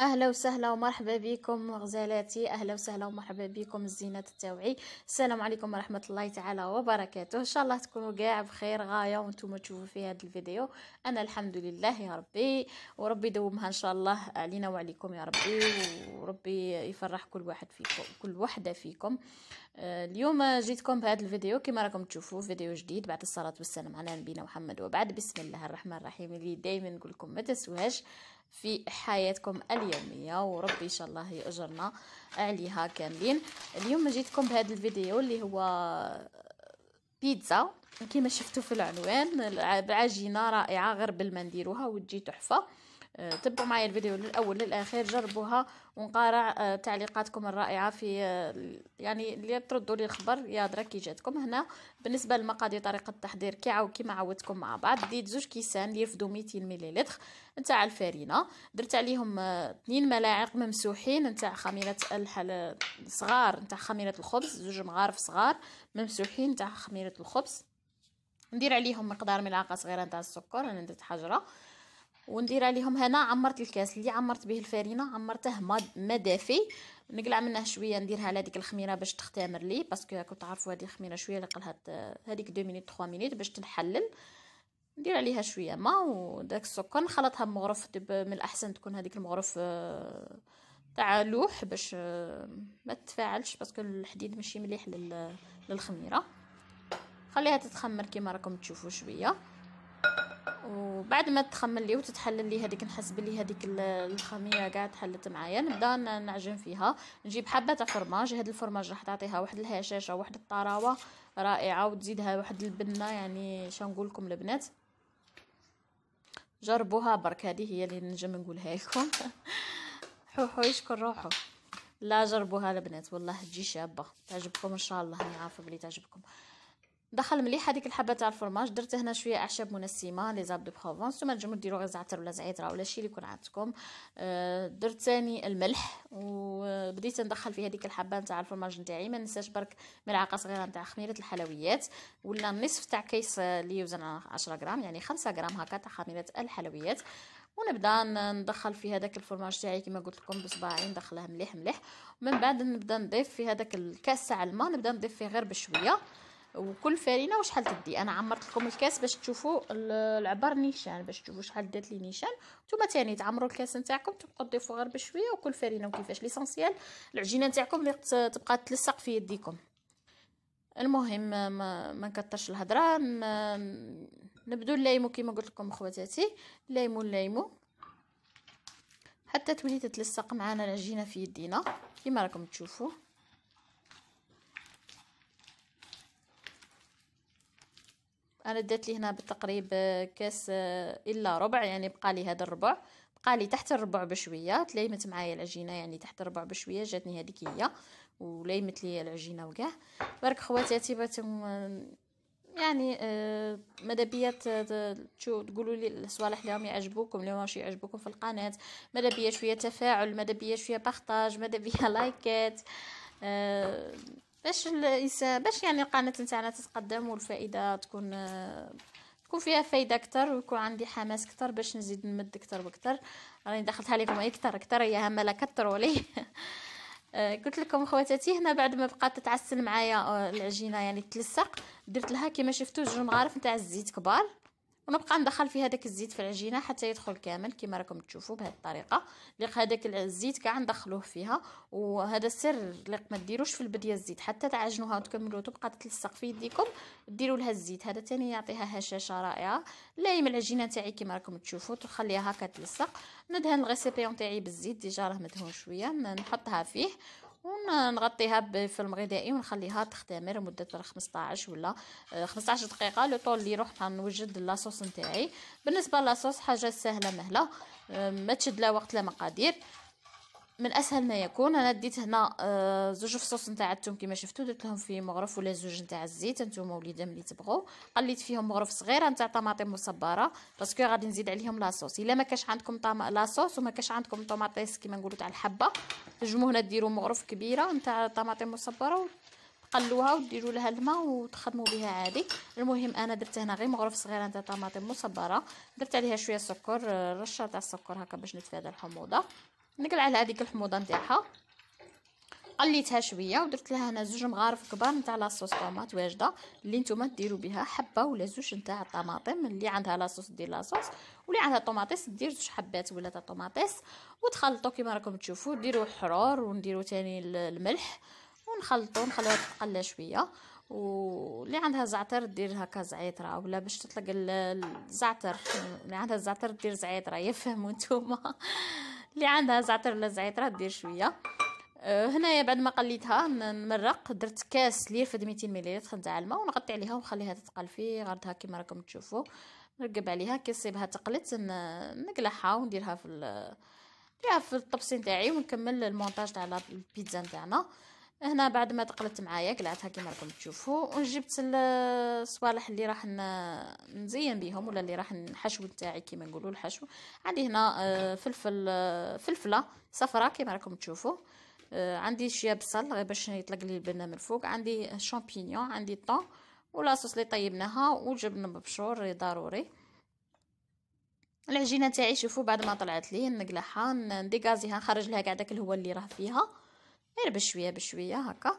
اهلا وسهلا ومرحبا بكم غزالاتي، اهلا وسهلا ومرحبا بكم الزينات التوعي. السلام عليكم ورحمه الله تعالى وبركاته. ان شاء الله تكونوا كاع بخير غايه وانتم تشوفوا في هذا الفيديو. انا الحمد لله يا ربي، وربي يدومها ان شاء الله علينا وعليكم يا ربي، وربي يفرح كل واحد فيكم كل وحده فيكم. اليوم جيتكم بهذا الفيديو كما راكم تشوفوا، فيديو جديد بعد الصلاه والسلام على نبينا محمد وبعد. بسم الله الرحمن الرحيم، اللي دائما نقول لكم ما تسوهاش في حياتكم اليوميه، وربي ان شاء الله يأجرنا عليها كاملين. اليوم جيتكم بهذا الفيديو اللي هو بيتزا كما شفتوا في العنوان، بعجينه رائعه غير بل ما نديروها وتجي تحفه. تبعوا معايا الفيديو من الاول للاخير، جربوها ونقارع تعليقاتكم الرائعه في يعني اللي تردوا لي الخبر يا درا كي جاتكم هنا. بالنسبه للمقادير طريقه التحضير كما عودتكم مع بعض، ديت 2 كيسان اللي يرفدوا 200 مليلتر نتاع الفارينه، درت عليهم 2 ملاعق ممسوحين نتاع خميره صغار نتاع خميره الخبز، 2 مغارف صغار ممسوحين نتاع خميره الخبز. ندير عليهم مقدار ملعقه صغيره نتاع السكر، انا درت حجره، وندير عليهم هنا عمرت الكاس اللي عمرت به الفارينه، عمرته ما دافي، نقلع منه شويه نديرها على ديك الخميره باش تختمر لي، باسكو كنت تعرفوا هذه الخميره شويه لقلها هذيك 2 مينوت 3 مينوت باش تنحلل. ندير عليها شويه ما وداك السكر نخلطها بمغرف، من الاحسن تكون هذيك المغرف تاع لوح باش ما تتفاعلش، باسكو الحديد ماشي مليح للخميره. خليها تتخمر كما راكم تشوفوا شويه، وبعد ما تخمر لي وتتحلل لي هذيك، نحس بلي هذيك الخميره قاعد تحلت معايا، نبدا نعجن فيها. نجيب حبه تاع فرماج، هذا الفرماج راح تعطيها واحد الهشاشه واحد الطراوه رائعه، وتزيدها واحد البنه، يعني شنو نقول لكم البنات جربوها برك، هذه هي اللي نجم نقولها لكم. حوحو يشكر روحو، لا جربوها البنات والله تجي شابه تعجبكم ان شاء الله، انا عارفه بلي تعجبكم. دخل مليح هذيك الحبه تاع الفرماج، درت هنا شويه اعشاب منسمه لي زاب دو بروفونس، نتوما تنجموا ديروا غير زعتر ولا زعتره ولا شي اللي يكون عندكم. درت ثاني الملح، وبديت ندخل في هذيك الحبه تاع الفرماج نتاعي. ما ننساش برك ملعقه صغيره تاع خميره الحلويات، ولا نصف تاع كيس اللي يوزن 10 غرام، يعني 5 غرام هكا تاع خميره الحلويات. ونبدا ندخل في هذاك الفرماج تاعي كما قلت لكم بصباعي، ندخله مليح مليح، ومن بعد نبدا نضيف في هذاك الكاس تاع الماء، نبدا نضيف فيه غير بشويه، وكل فرينه وشحال تدي. انا عمرت لكم الكاس باش تشوفوا العبر نيشان، باش تشوفوا شحال دات لي نيشان. نتوما تاني تعمروا الكاس نتاعكم، تبقاو تضيفوا غير بشويه، وكل فرينه وكيفاش ليسونسيال العجينه نتاعكم اللي تبقى تلصق في يديكم. المهم ما نكثرش الهضره، نبدو نلايمو كما قلت لكم خواتاتي، نلايمو حتى تولي تتلصق معنا العجينه في يدينا كما راكم تشوفوا. انا دات لي هنا بالتقريب كاس الا ربع، يعني بقى لي هذا الربع، بقى لي تحت الربع بشويه، تلايمت معايا العجينه، يعني تحت الربع بشويه جاتني هذيك هي، وليمت لي العجينه وكاع. برك خواتاتي بغيتم يعني ماذا بيا تقولوا لي الصوالح اللي راهم يعجبوكم، اللي ماشي يعجبوكم في القناه، ماذا بيا شويه تفاعل، ماذا بيا شويه بارطاج، ماذا بيا لايكات، باش الانسان باش يعني القناه نتاعنا تتقدم والفائده تكون فيها فايده اكثر، ويكون عندي حماس اكثر باش نزيد نمد اكثر واكثر. راني دخلتها لكم اكثر يا همه لا كثروا لي. قلت لكم خواتاتي هنا بعد ما بقات تتعسل معايا العجينه يعني تلصق، درت لها كما شفتوا 2 مغارف نتاع الزيت كبار، ونبقى ندخل في هذاك الزيت في العجينه حتى يدخل كامل كما راكم تشوفوا بهذه الطريقه. لق هذاك الزيت كاع ندخلوه فيها، وهذا السر لق ما ديروش في البديه الزيت حتى تعجنوها وتكملوا تبقى تلصق في يديكم، ديروا لها الزيت، هذا ثاني يعطيها هشاشه رائعه. لايم العجينه تاعي كما راكم تشوفوا تخليها هكا تلصق. ندهن الغيسيبيون تاعي بالزيت، ديجا راه مدهون شويه، نحطها فيه ونغطيها بفيلم غذائي ونخليها تختمر لمده 15 ولا 15 دقيقه، لو طول اللي روح نوجد لاصوص نتاعي. بالنسبه لاصوص حاجه سهله مهله، ما تشد لا وقت لا مقادير، من اسهل ما يكون. انا ديت هنا 2 فصوص نتاع الثوم كما شفتوا، درت لهم في مغرف ولا 2 نتاع الزيت، نتوما وليدام اللي تبغوا. قليت فيهم مغرف صغيره نتاع طماطم مصبره، باسكو غادي نزيد عليهم لاصوص. الا ما كاش عندكم لاصوص وما كاش عندكم طوماطيس كما نقولوا تاع الحبه، تنجموا هنا ديروا مغرف كبيره نتاع طماطم مصبره، تقلوها وديروا لها الماء وتخدموا بها عادي. المهم انا درت هنا غير مغرف صغيره نتاع طماطم مصبره، درت عليها شويه سكر، رشه تاع السكر هكا باش نتفادى الحموضه. نقلع على هذيك الحموضه نتاعها، قليتها شويه ودرت لها انا 2 مغارف كبار نتاع لاصوص طوماط واجده اللي نتوما ديروا بها حبه ولا 2 نتاع الطماطم، اللي عندها لاصوص دير لاصوص واللي عندها طوماطيس دير 2 حبات ولا تاع طوماطيس، وتخلطوا كيما راكم تشوفوا. ديروا الحرور ونديروا تاني الملح ونخلطوا نخلوها تقلى شويه. واللي عندها زعتر دير هكا زعيتره ولا باش تطلق الزعتر، اللي عندها الزعتر دير زعيتره يفهموا نتوما. اللي عندها زعتر ولا زعيتره دير شويه. هنايا بعد ما قليتها نمرق، درت كاس اللي يرفد 200 مليلتر نتاع الماء ونغطي عليها ونخليها تتقل في غردها كيما راكم تشوفوا. نرقب عليها كي تصيبها تقلت نقلعها ونديرها في الطبسي نتاعي ونكمل المونتاج تاع البيتزا نتاعنا. هنا بعد ما تقلت معايا قلعتها كيما راكم تشوفوا، وجبت الصوالح اللي راح نزين بهم ولا اللي راح نحشو تاعي كيما نقولوا الحشو. عندي هنا فلفله صفراء كيما راكم تشوفوا، عندي شويه بصل غير باش يطلق لي البنه من فوق، عندي شامبينيون، عندي طون ولاصوص اللي طيبناها وجبن مبشور ضروري. العجينه تاعي شوفوا بعد ما طلعت لي نقلعها نديغازيها نخرج لها كاع داك الهواء اللي راه فيها غير بشويه بشويه هكا،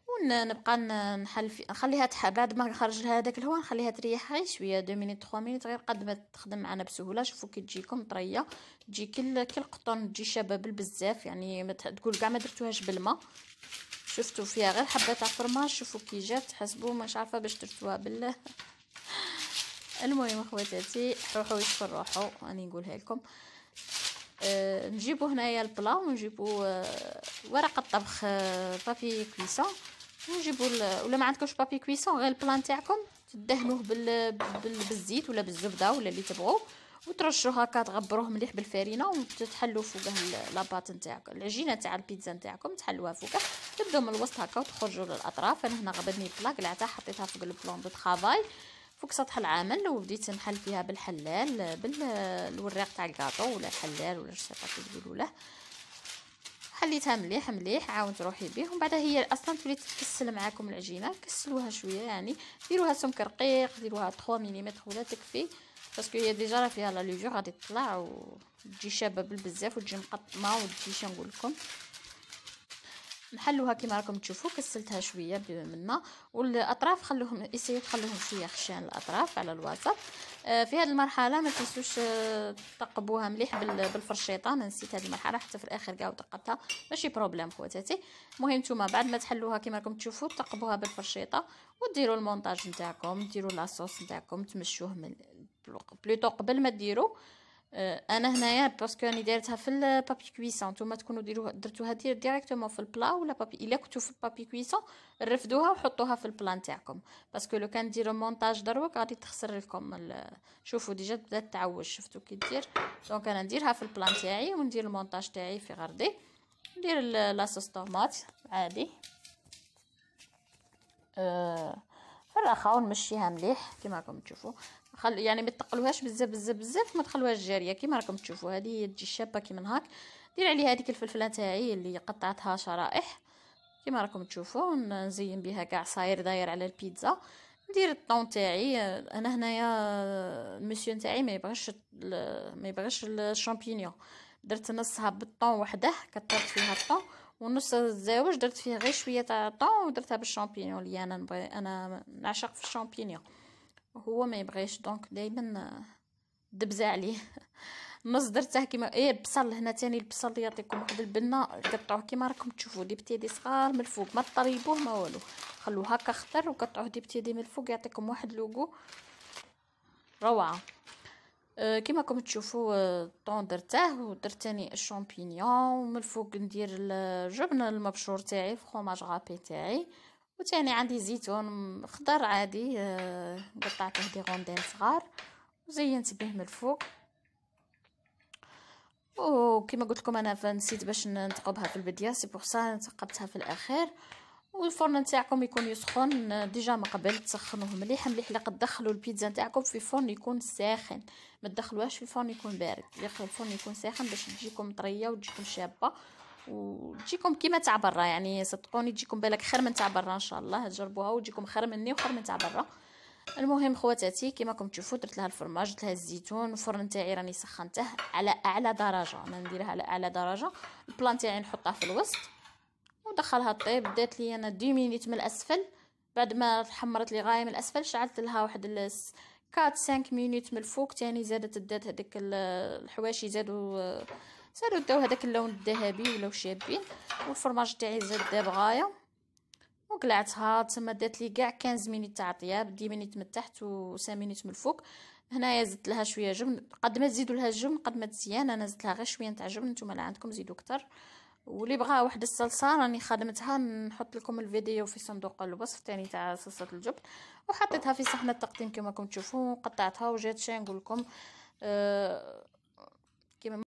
ونبقى نخليها بعد ما نخرج لها داك الهواء نخليها تريح غير شويه 2 مينوت 3 مينوت غير قد ما تخدم معنا بسهوله. شوفوا كي تجيكم طريه تجي كي القطن تجي شابه بالبزاف، يعني ما تقول كاع ما درتوهاش بالماء. شفتوا فيها غير حبه تاع فرماج، شوفوا كي جات تحسبوا مش عارفه باش درتوها المهم اخواتاتي روحوا يشكر روحوا راني نقولها لكم. نجيبوا هنايا البلا ونجيبوا ورقه طبخ بابي كويسون، ونجيبوا ولا ما عندكمش بابي كويسون غير البلا نتاعكم تدهنوه بالزيت ولا بالزبده ولا اللي تبغوا، وترشوه هكا تغبروه مليح بالفارينه وتحلوا فوقه لاباط نتاعكم العجينه تاع البيتزا نتاعكم تحلوها فوقه، تبداو من الوسط هكا وتخرجوا للاطراف. انا هنا غبني بلا قلعتها حطيتها فوق البلون دو طرافاي فوق سطح العمل، وبديت نحل فيها بالحلال بالوراق تاع الكاطو ولا الحلال ولا شتي تقولوا له. حليتها مليح مليح عاونت روحي بيه، ومن بعد هي اصلا تولي تكسل معاكم العجينه، كسلوها شويه يعني ديروها سمك رقيق، ديروها 3 ملم ولا تكفي باسكو هي ديجا راه فيها لا لوجور غادي تطلع وتجي شابه بالبزاف وتجي مقطمه وتجي شنقول لكم. نحلوها كيما راكم تشوفوا كسلتها شويه منا، والاطراف خلوهم تخلوهم شويه خشان الاطراف على الوسط. في هذه المرحله ما تنسوش تقبوها مليح بالفرشيطه، انا نسيت هذه المرحله حتى في الاخر كاع وتقبتها ماشي بروبليم خواتاتي. المهم نتوما بعد ما تحلوها كيما راكم تشوفوا تقبوها بالفرشيطه وديروا المونتاج نتاعكم، ديروا لاصوص نتاعكم تمشوه من بلوطو قبل ما ديروا. انا هنايا باسكو راني دايرتها في البابي كويسون، نتوما تكونوا درتوها ديريكتومون في البلا ولا بابي الا كنتو في البابي كويسون رفدوها وحطوها في البلا نتاعكم، باسكو لو كان ديروا مونتاج دروك غادي تخسر لكم شوفوا ديجا بدات تعوج شفتوا كي دير. دونك انا نديرها في البلا نتاعي وندير المونتاج تاعي في غردي، ندير لاصوص طوماط عادي فرخه ونمشيها مليح كيما راكم تشوفوا. يعني ما تقلوهاش بزاف بزاف بزاف، ما تخلوهاش جاريه كيما راكم تشوفوا. هذه تجي شابه كيما هاك. دير عليها هذيك الفلفله تاعي اللي قطعتها شرائح كيما راكم تشوفوا، نزين بها كاع صاير داير على البيتزا. ندير الطون تاعي انا هنايا المسيو نتاعي ما يبغيش الشامبينيون، درت نصها بالطون وحده كثرت فيها الطون، ونص الزاوج درت فيه غير شويه تاع طون ودرتها بالشامبينيون اللي انا نعشق في الشامبينيون هو ما يبغيش، دونك دائما دبزه عليه. نص درته كيما بصل هنا تاني البصل اللي يعطيكم واحد البنه قطعوه كيما راكم تشوفوا دي بتيدي صغار من الفوق، ما طريبوه ما والو، خلوه هكا خضر وقطعوه دي بتيدي من الفوق يعطيكم واحد لوغو روعه. كيما راكم تشوفوا الطون درته ودرت ثاني الشامبينيون، ومن الفوق ندير الجبن المبشور تاعي فروماج غابي تاعي، وثاني عندي زيتون خضر عادي قطعته دي غوندين صغار وزينت به من الفوق. وكما قلت لكم انا نسيت باش نتقبها في البدايه سي بور سا نتقبتها في الاخير. والفرن نتاعكم يكون يسخن ديجا من قبل تسخنوه مليح مليح. لقد تدخلوا البيتزا نتاعكم في فرن يكون ساخن، ما تدخلوهاش في الفرن يكون بارد، الفرن يكون ساخن باش تجيكم طريه وتجيكم شابه وتجيكم كيما تاع برا، يعني صدقوني تجيكم بالك خير من تاع برا ان شاء الله. تجربوها وتجيكم خير مني وخير من تاع برا. المهم خواتاتي كيما راكم تشوفوا درت لها الفرماج، درت لها الزيتون. الفرن تاعي راني سخنته على اعلى درجه، انا نديرها على اعلى درجه. البلان تاعي نحطها في الوسط ودخلها طيب. دات لي انا 2 مينوت من الاسفل، بعد ما حمرت لي غايه من الاسفل شعلت لها واحد 4 5 مينوت من الفوق تاني. زادت دات هذاك الحواشي زادوا داو هذاك اللون الذهبي ولاو شابين. والفرماج تاعي زاد داب غايه وقلعتها تما. دات لي كاع 15 مينوت تاع طياب، 10 مينوت من التحت و 5 مينوت من الفوق. هنايا زدت لها شويه جبن، قد ما تزيدوا لها الجبن قد ما تزيان. انا زدت لها غير شويه تاع جبن، نتوما لا عندكم زيدوا اكثر. واللي بغى واحد الصلصه راني خدمتها، نحط لكم الفيديو في صندوق الوصف تاني تاع صلصه الجبن. وحطيتها في صحن التقديم كما راكم تشوفوا، قطعتها وجات شي نقول لكم كيما